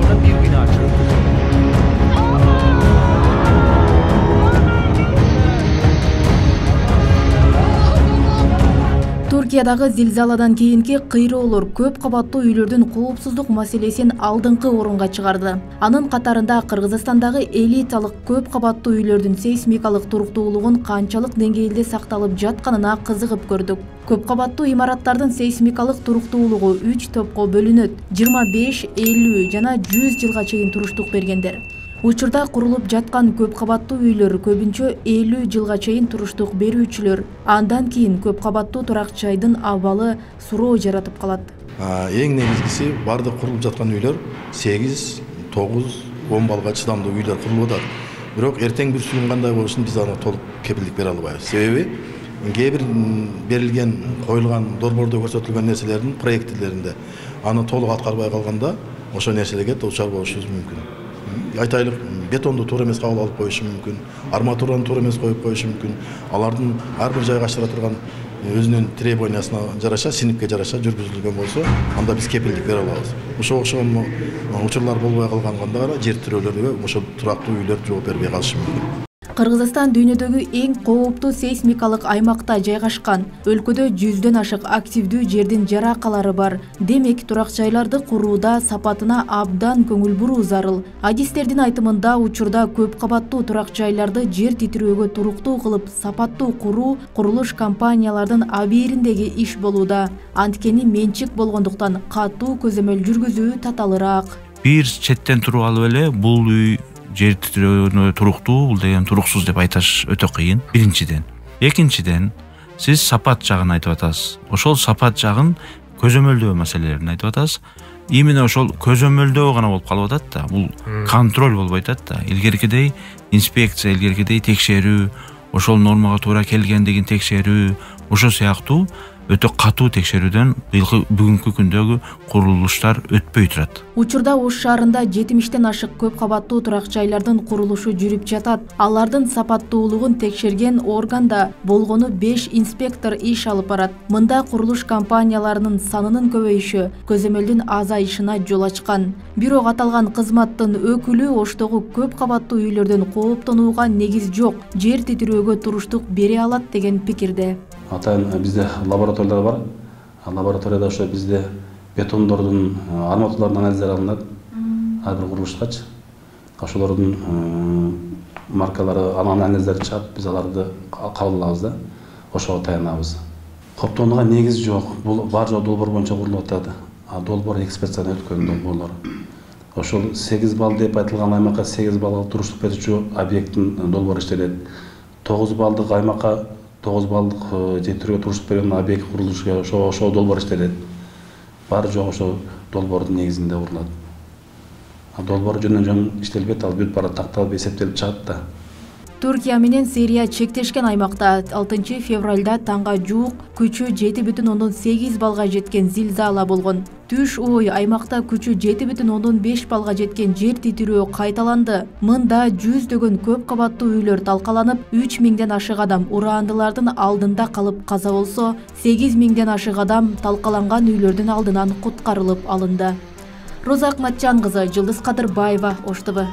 atrofunda bir bina çöktü. Түркиядагы зилзаладан кийинки кыйроолор көп кабаттуу үйлөрдүн коопсуздук маселесин алдыңкы орунга чыгарды. Анын катарында Кыргызстандагы элиталык көп кабаттуу үйлөрдүн сейсмикалык туруктуулугун канчалык деңгээлде сакталып жатканына кызыгып көрдүк. Көп кабаттуу имараттардын сейсмикалык туруктуулугу 3 топко бөлүнөт. 25, 50 жана 100 жылга чейин туруштук бергендер. Учурда курулуп жаткан көп кабаттуу үйлөр көбүнчө 50 жылга чейин туруштук берүүчүлөр. Андан кийин көп кабаттуу турак жайдын абалы суроо жаратып калат. Эң негизгиси бардык курулуп жаткан үйлөр 8, 9, 10 балга чыдамдуу үйлөр курулуп атат. Бирок эртең бүрсүгүн кандай болушун биз аны толук кепилдик бере албайбыз. Себеби кээ бир берилген, коюлган долбоордо көрсөтүлгөн нерселердин проектлеринде аны толук аткарбай калганда ошол нерселерге дуучар болушубуз мүмкүн. Айтайлык бетонду туура эмес кабыл алып коюшу мүмкүн, арматураны туура эмес коюп коюшу мүмкүн. Алардын ар бир жайгаштыра турган өзүнүн требованиясына жараша, синипке жараша жүргүзүлгөн болсо, анда биз кепилдик бере алабыз. Ошого окшогон учурлар болбой калганда гана жер тирөөлөргө ошол турактуу үйлөр жооп бербей калышы мүмкүн. Кыргызстан дүйнөдөгү эң кооптуу сейсмикалык аймакта жайгашкан. Өлкөдө 100дөн ашык активдүү жердин жаракалары бар. Демек, турак жайларды курууда сапатына абдан көңүл буруу зарыл. Адистердин айтымында учурда көп кабаттуу турак жайларды жер титирөөгө туруктуу кылып сапаттуу куруу курулуш компаниялардын абийириндеги иш болууда. Анткени менчик болгондуктан катуу көзөмөл жүргүзүү таталыраак. Бир четтен туруп алып эле бул үй жер титирөөнө туруктуу, бул деген туруксуз деп айташ өтө кыйын. Биринчиден. Экинчиден, сиз сапат жагын айтып атасыз. Ошол сапат жагын көзөмөлдөө маселелерин айтып атасыз. Именно ошол көзөмөлдөө гана болуп калып атат да. Бул контроль болбой атат да. Илгеркидей инспекция, илгеркидей текшерүү, ошол нормага туура келгендигин текшерүү, ошол сыяктуу өтө катуу текшерүүдөн бүгүнкү күндөгү курулуштар өтпөй турат. Учурда Ош шаарында 70ден ашык көп кабаттуу турак жайлардын курулушу жүрүп жатат. Алардын сапаттуулугун текшерген органда болгону 5 инспектор иш алып барат. Мында курулуш компанияларынын санынын көбөйүшү көзөмөлдүн азайышына жол ачкан. Бирок аталган кызматтын өкүлү Оштогу көп кабаттуу үйлөрдөн кооптонууга негиз жок, жер титирөөгө туруштук бере алат деген пикирде. Атайын бизде лабораториялар бар. Лабораторияда ошо бизде бетондордун, арматуралардын анализдери алынат. Ар бир курулушкачы. Ошолордун маркалары, анализдери чыгат, биз аларды кабыл алабыз да. Ошого таянабыз. Коптонууга негиз жок. Бул бар жок долбоор боюнча курулуп атат. Долбоор экспертизадан өткөн долбоорлор. Ошол 8 балл деп айтылган аймакка 8 баллга туруштук берүүчү объекттин долбоору иштелет. 9 баллдык аймакка 9 баллдык жер титирөөгө туруштук берген объект курулушуга ошол долбоор иштелет. Баары жок ошол долбоордун негизинде курулат. Долбоор жөн иштелбейт, ал бүт бара такталып эсептелип чыгат да. Түркия менен Сирия чектешкен аймакта 6 февралда таңга жуук күчү 7,8 балга жеткен зилзала болгон. Түш ой аймакта күчү 7,5 балга жеткен жер титирөө кайталанды. Мында 100дөгөн көп кабаттуу үйлөр талкаланып, 3000ден ашык адам урандылардын алдында калып каза болсо, 8000ден ашык адам талкаланган үйлөрдүн алдынан куткарылып алынды. Роза Акматжан кызы, Жылдыз Кадырбаева, Ош ТВ.